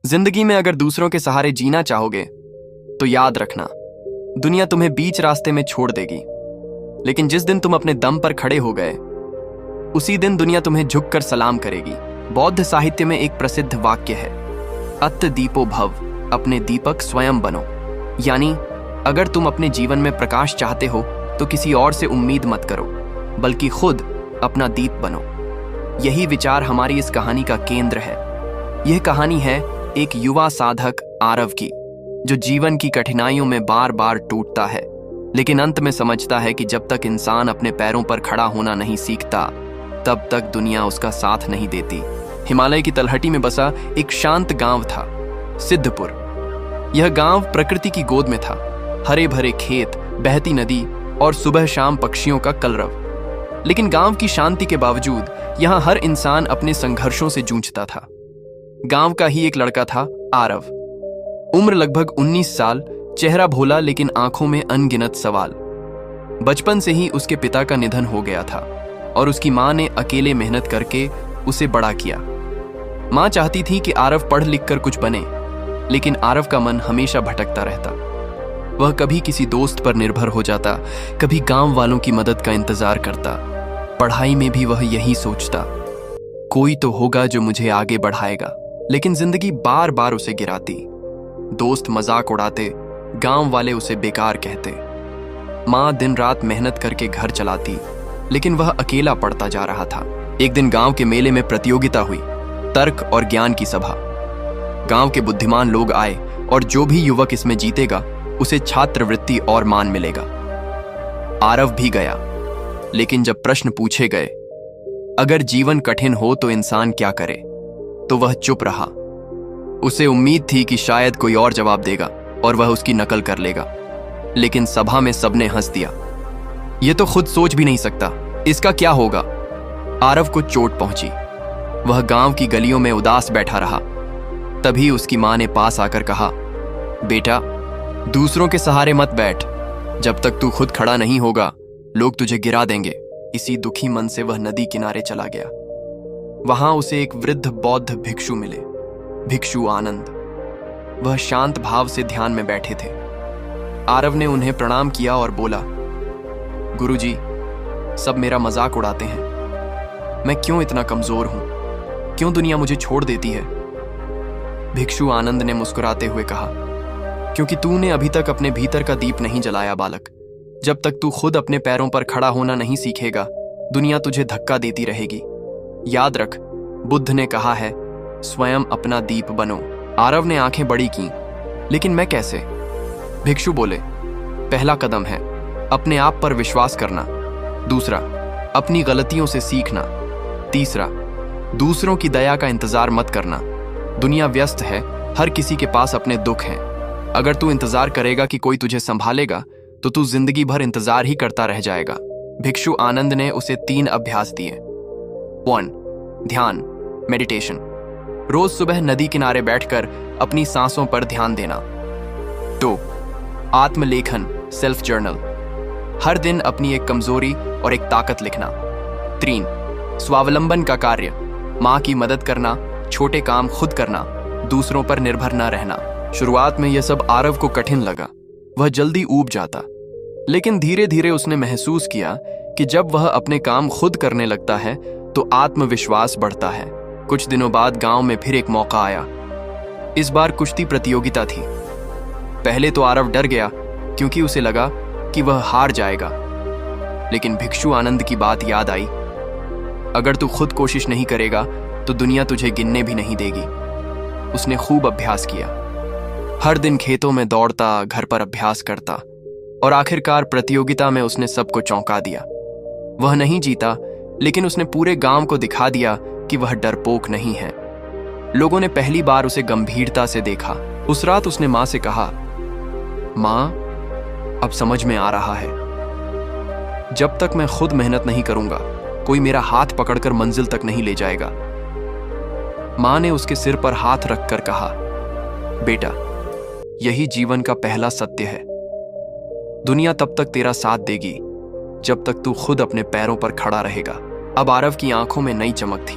जिंदगी में अगर दूसरों के सहारे जीना चाहोगे तो याद रखना, दुनिया तुम्हें बीच रास्ते में छोड़ देगी, लेकिन जिस दिन तुम अपने दम पर खड़े हो गए उसी दिन दुनिया तुम्हें झुककर सलाम करेगी। बौद्ध साहित्य में एक प्रसिद्ध वाक्य है, अत्त दीपो भव, अपने दीपक स्वयं बनो। यानी अगर तुम अपने जीवन में प्रकाश चाहते हो तो किसी और से उम्मीद मत करो, बल्कि खुद अपना दीप बनो। यही विचार हमारी इस कहानी का केंद्र है। यह कहानी है एक युवा साधक आरव की, जो जीवन की कठिनाइयों में बार बार टूटता है, लेकिन अंत में समझता है कि जब तक इंसान अपने पैरों पर खड़ा होना नहीं सीखता तब तक दुनिया उसका साथ नहीं देती। हिमालय की तलहटी में बसा एक शांत गांव था, सिद्धपुर। यह गांव प्रकृति की गोद में था, हरे भरे खेत, बहती नदी और सुबह शाम पक्षियों का कलरव। लेकिन गांव की शांति के बावजूद यहां हर इंसान अपने संघर्षों से जूझता था। गांव का ही एक लड़का था आरव, उम्र लगभग 19 साल, चेहरा भोला लेकिन आंखों में अनगिनत सवाल। बचपन से ही उसके पिता का निधन हो गया था और उसकी मां ने अकेले मेहनत करके उसे बड़ा किया। मां चाहती थी कि आरव पढ़ लिख कर कुछ बने, लेकिन आरव का मन हमेशा भटकता रहता। वह कभी किसी दोस्त पर निर्भर हो जाता, कभी गांव वालों की मदद का इंतजार करता। पढ़ाई में भी वह यही सोचता, कोई तो होगा जो मुझे आगे बढ़ाएगा। लेकिन जिंदगी बार बार उसे गिराती। दोस्त मजाक उड़ाते, गांव वाले उसे बेकार कहते। मां दिन रात मेहनत करके घर चलाती, लेकिन वह अकेला पढ़ता जा रहा था। एक दिन गांव के मेले में प्रतियोगिता हुई, तर्क और ज्ञान की सभा। गांव के बुद्धिमान लोग आए और जो भी युवक इसमें जीतेगा उसे छात्रवृत्ति और मान मिलेगा। आरव भी गया, लेकिन जब प्रश्न पूछे गए, अगर जीवन कठिन हो तो इंसान क्या करे, तो वह चुप रहा। उसे उम्मीद थी कि शायद कोई और जवाब देगा और वह उसकी नकल कर लेगा, लेकिन सभा में सबने हंस दिया। यह तो खुद सोच भी नहीं सकता, इसका क्या होगा। आरव को चोट पहुंची, वह गांव की गलियों में उदास बैठा रहा। तभी उसकी मां ने पास आकर कहा, बेटा, दूसरों के सहारे मत बैठ, जब तक तू खुद खड़ा नहीं होगा लोग तुझे गिरा देंगे। इसी दुखी मन से वह नदी किनारे चला गया। वहां उसे एक वृद्ध बौद्ध भिक्षु मिले, भिक्षु आनंद। वह शांत भाव से ध्यान में बैठे थे। आरव ने उन्हें प्रणाम किया और बोला, गुरुजी, सब मेरा मजाक उड़ाते हैं, मैं क्यों इतना कमजोर हूं, क्यों दुनिया मुझे छोड़ देती है। भिक्षु आनंद ने मुस्कुराते हुए कहा, क्योंकि तूने अभी तक अपने भीतर का दीप नहीं जलाया बालक। जब तक तू खुद अपने पैरों पर खड़ा होना नहीं सीखेगा दुनिया तुझे धक्का देती रहेगी। याद रख, बुद्ध ने कहा है, स्वयं अपना दीप बनो। आरव ने आंखें बड़ी की, लेकिन मैं कैसे। भिक्षु बोले, पहला कदम है अपने आप पर विश्वास करना, दूसरा अपनी गलतियों से सीखना, तीसरा दूसरों की दया का इंतजार मत करना। दुनिया व्यस्त है, हर किसी के पास अपने दुख हैं। अगर तू इंतजार करेगा कि कोई तुझे संभालेगा तो तू जिंदगी भर इंतजार ही करता रह जाएगा। भिक्षु आनंद ने उसे 3 अभ्यास दिए। 1. ध्यान, मेडिटेशन। रोज सुबह नदी किनारे बैठकर अपनी सांसों पर ध्यान देना। 2. आत्मलेखन, सेल्फ जर्नल। हर दिन अपनी एक कमजोरी और एक ताकत लिखना। 3. स्वावलंबन का कार्य, मां की मदद करना, छोटे काम खुद करना, दूसरों पर निर्भर न रहना। शुरुआत में यह सब आरव को कठिन लगा, वह जल्दी ऊब जाता, लेकिन धीरे धीरे उसने महसूस किया कि जब वह अपने काम खुद करने लगता है तो आत्मविश्वास बढ़ता है। कुछ दिनों बाद गांव में फिर एक मौका आया। इस बार कुश्ती प्रतियोगिता थी। पहले तो आरव डर गया क्योंकि उसे लगा कि वह हार जाएगा, लेकिन भिक्षु आनंद की बात याद आई, अगर तू खुद कोशिश नहीं करेगा तो दुनिया तुझे गिनने भी नहीं देगी। उसने खूब अभ्यास किया, हर दिन खेतों में दौड़ता, घर पर अभ्यास करता और आखिरकार प्रतियोगिता में उसने सबको चौंका दिया। वह नहीं जीता, लेकिन उसने पूरे गांव को दिखा दिया कि वह डरपोक नहीं है। लोगों ने पहली बार उसे गंभीरता से देखा। उस रात उसने मां से कहा, मां, अब समझ में आ रहा है, जब तक मैं खुद मेहनत नहीं करूंगा कोई मेरा हाथ पकड़कर मंजिल तक नहीं ले जाएगा। मां ने उसके सिर पर हाथ रखकर कहा, बेटा, यही जीवन का पहला सत्य है। दुनिया तब तक तेरा साथ देगी जब तक तू खुद अपने पैरों पर खड़ा रहेगा। अब आरव की आंखों में नई चमक थी।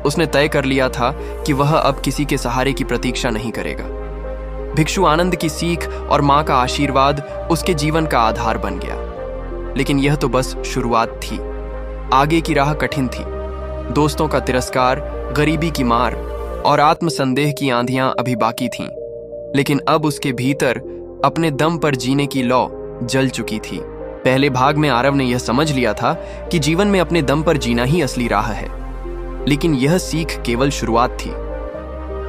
उसने तय कर लिया था कि वह अब किसी के सहारे की प्रतीक्षा नहीं करेगा। भिक्षु आनंद की सीख और मां का आशीर्वाद उसके जीवन का आधार बन गया। लेकिन यह तो बस शुरुआत थी। आगे की राह कठिन थी। दोस्तों का तिरस्कार, गरीबी की मार और आत्मसंदेह की आंधियां अभी बाकी थीं। लेकिन अब उसके भीतर अपने दम पर जीने की लौ जल चुकी थी। पहले भाग में आरव ने यह समझ लिया था कि जीवन में अपने दम पर जीना ही असली राह है। लेकिन यह सीख केवल शुरुआत थी।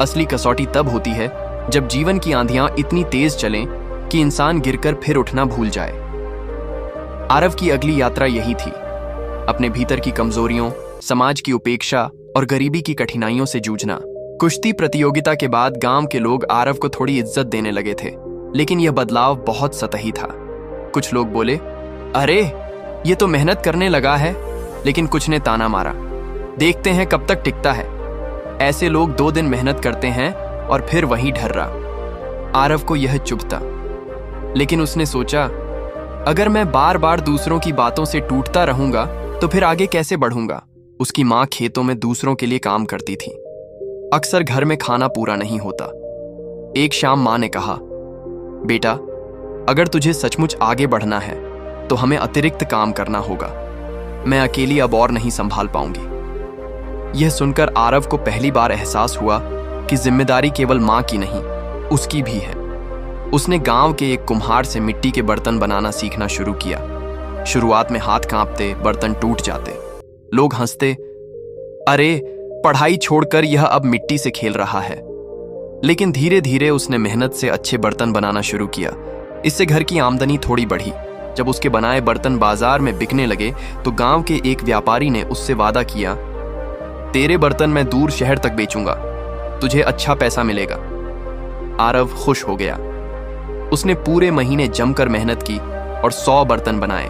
असली कसौटी तब होती है जब जीवन की आंधियां इतनी तेज चलें कि इंसान गिरकर फिर उठना भूल जाए। आरव की अगली यात्रा यही थी, अपने भीतर की कमजोरियों, समाज की उपेक्षा और गरीबी की कठिनाइयों से जूझना। कुश्ती प्रतियोगिता के बाद गांव के लोग आरव को थोड़ी इज्जत देने लगे थे, लेकिन यह बदलाव बहुत सतही था। कुछ लोग बोले, अरे ये तो मेहनत करने लगा है, लेकिन कुछ ने ताना मारा, देखते हैं कब तक टिकता है। ऐसे लोग 2 दिन मेहनत करते हैं और फिर वहीं ढर्रा। आरव को यह चुभता, लेकिन उसने सोचा, अगर मैं बार बार दूसरों की बातों से टूटता रहूंगा तो फिर आगे कैसे बढ़ूंगा। उसकी मां खेतों में दूसरों के लिए काम करती थी। अक्सर घर में खाना पूरा नहीं होता। एक शाम मां ने कहा, बेटा, अगर तुझे सचमुच आगे बढ़ना है तो हमें अतिरिक्त काम करना होगा। मैं अकेली अब और नहीं संभाल पाऊंगी। यह सुनकर आरव को पहली बार एहसास हुआ कि जिम्मेदारी केवल मां की नहीं, उसकी भी है। उसने गांव के एक कुम्हार से मिट्टी के बर्तन बनाना सीखना शुरू किया। शुरुआत में हाथ कांपते, बर्तन टूट जाते, लोग हंसते, अरे पढ़ाई छोड़कर यह अब मिट्टी से खेल रहा है। लेकिन धीरे धीरे उसने मेहनत से अच्छे बर्तन बनाना शुरू किया। इससे घर की आमदनी थोड़ी बढ़ी। जब उसके बनाए बर्तन बाजार में बिकने लगे तो गांव के एक व्यापारी ने उससे वादा किया, तेरे बर्तन मैं दूर शहर तक बेचूंगा, तुझे अच्छा पैसा मिलेगा। आरव खुश हो गया। उसने पूरे महीने जमकर मेहनत की और 100 बर्तन बनाए,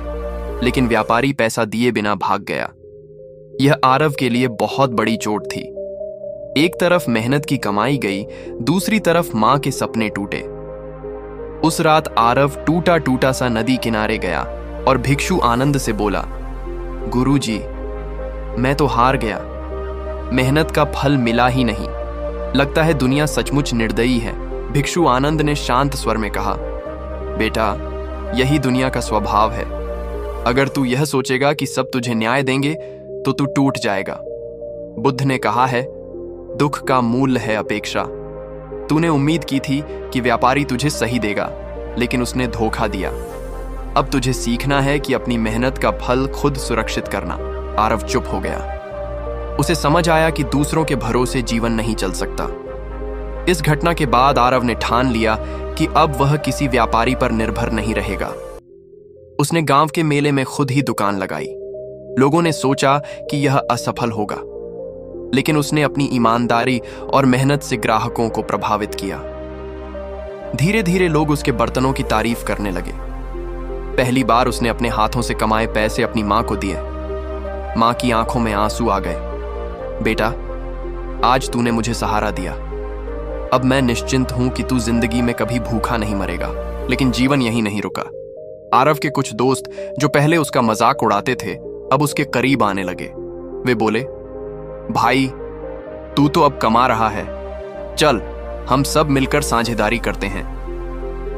लेकिन व्यापारी पैसा दिए बिना भाग गया। यह आरव के लिए बहुत बड़ी चोट थी। एक तरफ मेहनत की कमाई गई, दूसरी तरफ मां के सपने टूटे। उस रात आरव टूटा टूटा सा नदी किनारे गया और भिक्षु आनंद से बोला, गुरुजी, मैं तो हार गया। मेहनत का फल मिला ही नहीं। लगता है दुनिया सचमुच निर्दयी है। भिक्षु आनंद ने शांत स्वर में कहा, बेटा, यही दुनिया का स्वभाव है। अगर तू यह सोचेगा कि सब तुझे न्याय देंगे तो तू टूट जाएगा। बुद्ध ने कहा है, दुख का मूल्य है अपेक्षा। तूने उम्मीद की थी कि व्यापारी तुझे सही देगा, लेकिन उसने धोखा दिया। अब तुझे सीखना है कि अपनी मेहनत का फल खुद सुरक्षित करना। आरव चुप हो गया। उसे समझ आया कि दूसरों के भरोसे जीवन नहीं चल सकता। इस घटना के बाद आरव ने ठान लिया कि अब वह किसी व्यापारी पर निर्भर नहीं रहेगा। उसने गांव के मेले में खुद ही दुकान लगाई। लोगों ने सोचा कि यह असफल होगा, लेकिन उसने अपनी ईमानदारी और मेहनत से ग्राहकों को प्रभावित किया। धीरे धीरे लोग उसके बर्तनों की तारीफ करने लगे। पहली बार उसने अपने हाथों से कमाए पैसे अपनी मां को दिए। मां की आंखों में आंसू आ गए। बेटा, आज तूने मुझे सहारा दिया। अब मैं निश्चिंत हूं कि तू जिंदगी में कभी भूखा नहीं मरेगा। लेकिन जीवन यहीं नहीं रुका। आरव के कुछ दोस्त जो पहले उसका मजाक उड़ाते थे, अब उसके करीब आने लगे। वे बोले, भाई, तू तो अब कमा रहा है, चल हम सब मिलकर साझेदारी करते हैं।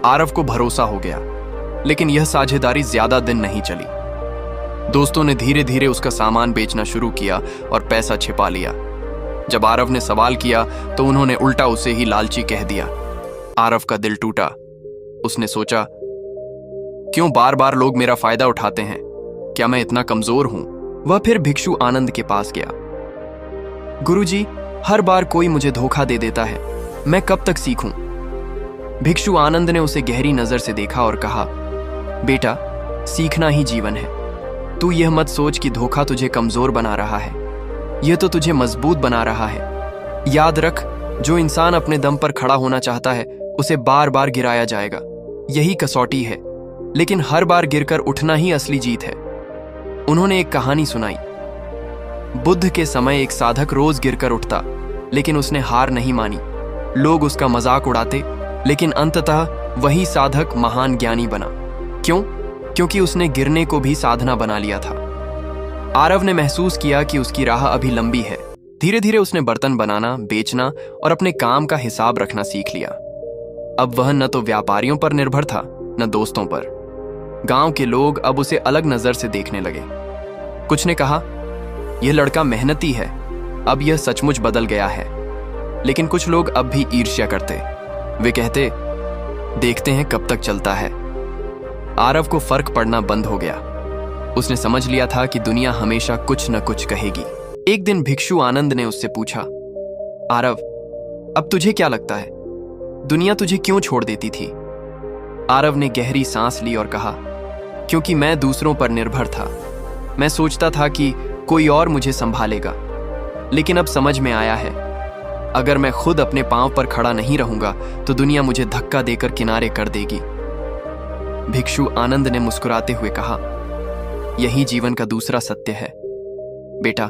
आरव को भरोसा हो गया, लेकिन यह साझेदारी ज्यादा दिन नहीं चली। दोस्तों ने धीरे धीरे उसका सामान बेचना शुरू किया और पैसा छिपा लिया। जब आरव ने सवाल किया तो उन्होंने उल्टा उसे ही लालची कह दिया। आरव का दिल टूटा। उसने सोचा, क्यों बार बार लोग मेरा फायदा उठाते हैं? क्या मैं इतना कमजोर हूं? वह फिर भिक्षु आनंद के पास गया। गुरुजी, हर बार कोई मुझे धोखा दे देता है, मैं कब तक सीखूं? भिक्षु आनंद ने उसे गहरी नजर से देखा और कहा, बेटा, सीखना ही जीवन है। तू यह मत सोच कि धोखा तुझे कमजोर बना रहा है, यह तो तुझे मजबूत बना रहा है। याद रख, जो इंसान अपने दम पर खड़ा होना चाहता है उसे बार बार गिराया जाएगा। यही कसौटी है, लेकिन हर बार गिरकर उठना ही असली जीत है। उन्होंने एक कहानी सुनाई। बुद्ध के समय एक साधक रोज गिरकर उठता, लेकिन उसने हार नहीं मानी। लोग उसका मजाक उड़ाते, लेकिन अंततः वही साधक महान ज्ञानी बना। क्यों? क्योंकि उसने गिरने को भी साधना बना लिया था। आरव ने महसूस किया कि उसकी राह अभी लंबी है। धीरे धीरे उसने बर्तन बनाना, बेचना और अपने काम का हिसाब रखना सीख लिया। अब वह न तो व्यापारियों पर निर्भर था न दोस्तों पर। गांव के लोग अब उसे अलग नजर से देखने लगे। कुछ ने कहा, यह लड़का मेहनती है, अब यह सचमुच बदल गया है। लेकिन कुछ लोग अब भी ईर्ष्या करते। वे कहते, देखते हैं कब तक चलता है। आरव को फर्क पड़ना बंद हो गया। उसने समझ लिया था कि दुनिया हमेशा कुछ न कुछ कहेगी। एक दिन भिक्षु आनंद ने उससे पूछा, आरव, अब तुझे क्या लगता है, दुनिया तुझे क्यों छोड़ देती थी? आरव ने गहरी सांस ली और कहा, क्योंकि मैं दूसरों पर निर्भर था। मैं सोचता था कि कोई और मुझे संभालेगा। लेकिन अब समझ में आया है, अगर मैं खुद अपने पांव पर खड़ा नहीं रहूंगा तो दुनिया मुझे धक्का देकर किनारे कर देगी। भिक्षु आनंद ने मुस्कुराते हुए कहा, यही जीवन का दूसरा सत्य है। बेटा,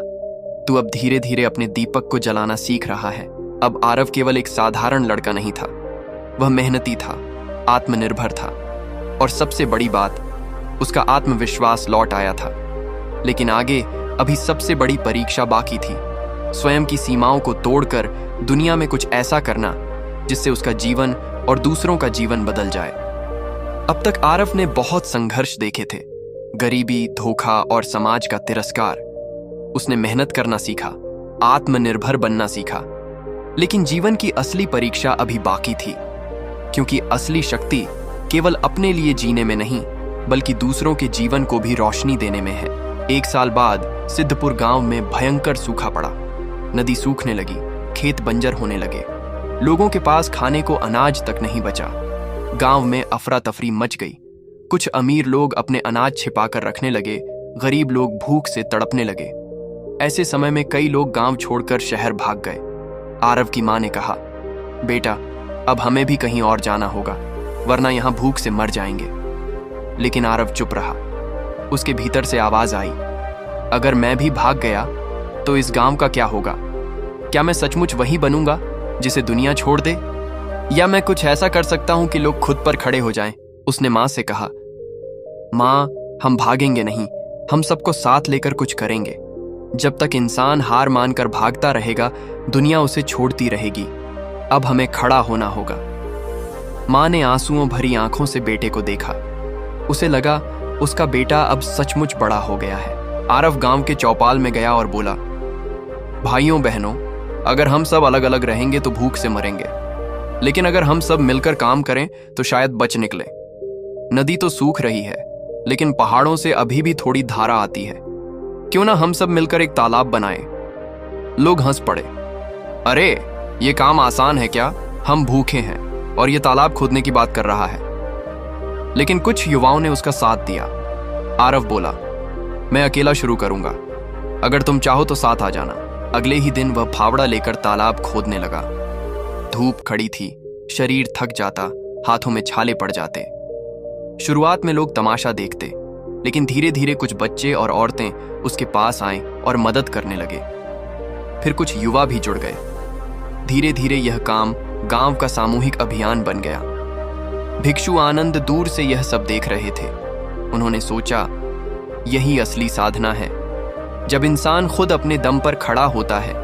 तू अब धीरे धीरे अपने दीपक को जलाना सीख रहा है। अब आरव केवल एक साधारण लड़का नहीं था, वह मेहनती था, आत्मनिर्भर था और सबसे बड़ी बात, उसका आत्मविश्वास लौट आया था। लेकिन आगे अभी सबसे बड़ी परीक्षा बाकी थी, स्वयं की सीमाओं को तोड़कर दुनिया में कुछ ऐसा करना जिससे उसका जीवन और दूसरों का जीवन बदल जाए। अब तक आरव ने बहुत संघर्ष देखे थे, गरीबी, धोखा और समाज का तिरस्कार। उसने मेहनत करना सीखा, आत्मनिर्भर बनना सीखा। लेकिन जीवन की असली परीक्षा अभी बाकी थी, क्योंकि असली शक्ति केवल अपने लिए जीने में नहीं, बल्कि दूसरों के जीवन को भी रोशनी देने में है। 1 साल बाद सिद्धपुर गांव में भयंकर सूखा पड़ा। नदी सूखने लगी, खेत बंजर होने लगे, लोगों के पास खाने को अनाज तक नहीं बचा। गांव में अफरा तफरी मच गई। कुछ अमीर लोग अपने अनाज छिपाकर रखने लगे, गरीब लोग भूख से तड़पने लगे। ऐसे समय में कई लोग गांव छोड़कर शहर भाग गए। आरव की मां ने कहा, बेटा, अब हमें भी कहीं और जाना होगा, वरना यहां भूख से मर जाएंगे। लेकिन आरव चुप रहा। उसके भीतर से आवाज आई, अगर मैं भी भाग गया तो इस गांव का क्या होगा? क्या मैं सचमुच वही बनूंगा जिसे दुनिया छोड़ दे, या मैं कुछ ऐसा कर सकता हूं कि लोग खुद पर खड़े हो जाएं? उसने मां से कहा, मां, हम भागेंगे नहीं, हम सबको साथ लेकर कुछ करेंगे। जब तक इंसान हार मानकर भागता रहेगा, दुनिया उसे छोड़ती रहेगी। अब हमें खड़ा होना होगा। मां ने आंसुओं भरी आंखों से बेटे को देखा। उसे लगा उसका बेटा अब सचमुच बड़ा हो गया है। आरव गांव के चौपाल में गया और बोला, भाइयों बहनों, अगर हम सब अलग अलग रहेंगे तो भूख से मरेंगे, लेकिन अगर हम सब मिलकर काम करें तो शायद बच निकले। नदी तो सूख रही है, लेकिन पहाड़ों से अभी भी थोड़ी धारा आती है। क्यों ना हम सब मिलकर एक तालाब बनाएं? लोग हंस पड़े। अरे, ये काम आसान है क्या? हम भूखे हैं और ये तालाब खोदने की बात कर रहा है। लेकिन कुछ युवाओं ने उसका साथ दिया। आरव बोला, मैं अकेला शुरू करूंगा, अगर तुम चाहो तो साथ आ जाना। अगले ही दिन वह फावड़ा लेकर तालाब खोदने लगा। धूप खड़ी थी, शरीर थक जाता, हाथों में छाले पड़ जाते। शुरुआत में लोग तमाशा देखते, लेकिन धीरे धीरे कुछ बच्चे और औरतें उसके पास आए और मदद करने लगे। फिर कुछ युवा भी जुड़ गए। धीरे धीरे यह काम गांव का सामूहिक अभियान बन गया। भिक्षु आनंद दूर से यह सब देख रहे थे। उन्होंने सोचा, यही असली साधना है। जब इंसान खुद अपने दम पर खड़ा होता है,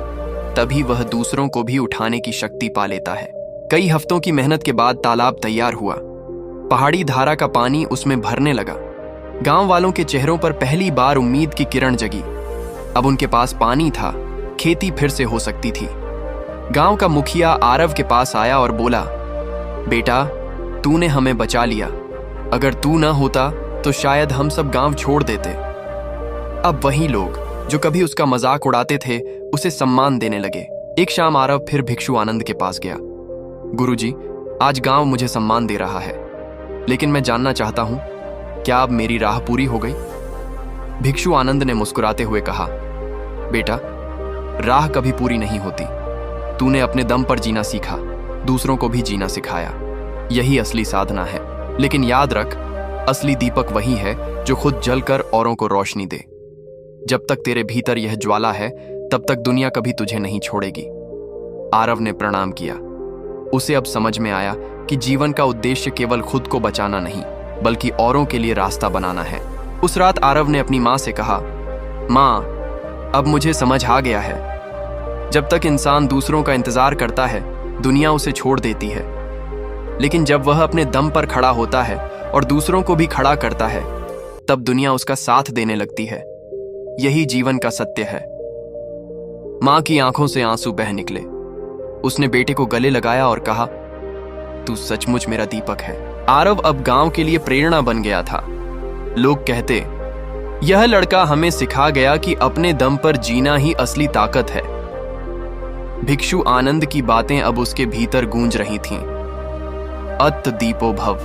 तभी वह दूसरों को भी उठाने की शक्ति पा लेता है। कई हफ्तों की मेहनत के बाद तालाब तैयार हुआ। पहाड़ी धारा का पानी उसमें भरने लगा। गांव वालों के चेहरों पर पहली बार उम्मीद की किरण जगी। अब उनके पास पानी था, खेती फिर से हो सकती थी। गांव का मुखिया आरव के पास आया और बोला, बेटा, तूने हमें बचा लिया। अगर तू न होता तो शायद हम सब गांव छोड़ देते। अब वही लोग जो कभी उसका मजाक उड़ाते थे, उसे सम्मान देने लगे। एक शाम आरव फिर भिक्षु आनंद के पास गया। गुरुजी, आज गांव मुझे सम्मान दे रहा है, लेकिन मैं जानना चाहता हूं, क्या अब मेरी राह पूरी हो गई? भिक्षु आनंद ने मुस्कुराते हुए कहा, बेटा, राह कभी पूरी नहीं होती। तूने अपने दम पर जीना सीखा, दूसरों को भी जीना सिखाया। यही असली साधना है। लेकिन याद रख, असली दीपक वही है जो खुद जलकर औरों को रोशनी दे। जब तक तेरे भीतर यह ज्वाला है, तब तक दुनिया कभी तुझे नहीं छोड़ेगी। आरव ने प्रणाम किया। उसे अब समझ में आया कि जीवन का उद्देश्य केवल खुद को बचाना नहीं, बल्कि औरों के लिए रास्ता बनाना है। उस रात आरव ने अपनी मां से कहा, मां, अब मुझे समझ आ गया है, जब तक इंसान दूसरों का इंतजार करता है, दुनिया उसे छोड़ देती है। लेकिन जब वह अपने दम पर खड़ा होता है और दूसरों को भी खड़ा करता है, तब दुनिया उसका साथ देने लगती है। यही जीवन का सत्य है। मां की आंखों से आंसू बह निकले। उसने बेटे को गले लगाया और कहा, तू सचमुच मेरा दीपक है। आरव अब गांव के लिए प्रेरणा बन गया था। लोग कहते, यह लड़का हमें सिखा गया कि अपने दम पर जीना ही असली ताकत है। भिक्षु आनंद की बातें अब उसके भीतर गूंज रही थीं। अत दीपो भव,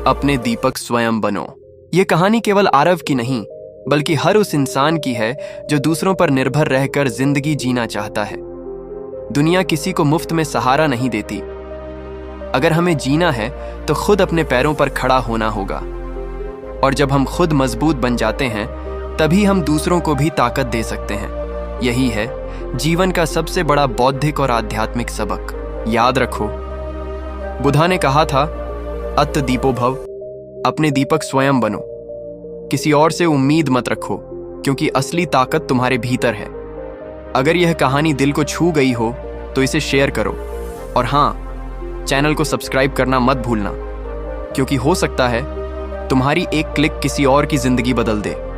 अपने दीपक स्वयं बनो। यह कहानी केवल आरव की नहीं, बल्कि हर उस इंसान की है जो दूसरों पर निर्भर रहकर जिंदगी जीना चाहता है। दुनिया किसी को मुफ्त में सहारा नहीं देती। अगर हमें जीना है तो खुद अपने पैरों पर खड़ा होना होगा। और जब हम खुद मजबूत बन जाते हैं, तभी हम दूसरों को भी ताकत दे सकते हैं। यही है जीवन का सबसे बड़ा बौद्धिक और आध्यात्मिक सबक। याद रखो, बुद्धा ने कहा था, अत दीपो भव, अपने दीपक स्वयं बनो। किसी और से उम्मीद मत रखो, क्योंकि असली ताकत तुम्हारे भीतर है। अगर यह कहानी दिल को छू गई हो तो इसे शेयर करो। और हाँ, चैनल को सब्सक्राइब करना मत भूलना, क्योंकि हो सकता है तुम्हारी एक क्लिक किसी और की जिंदगी बदल दे।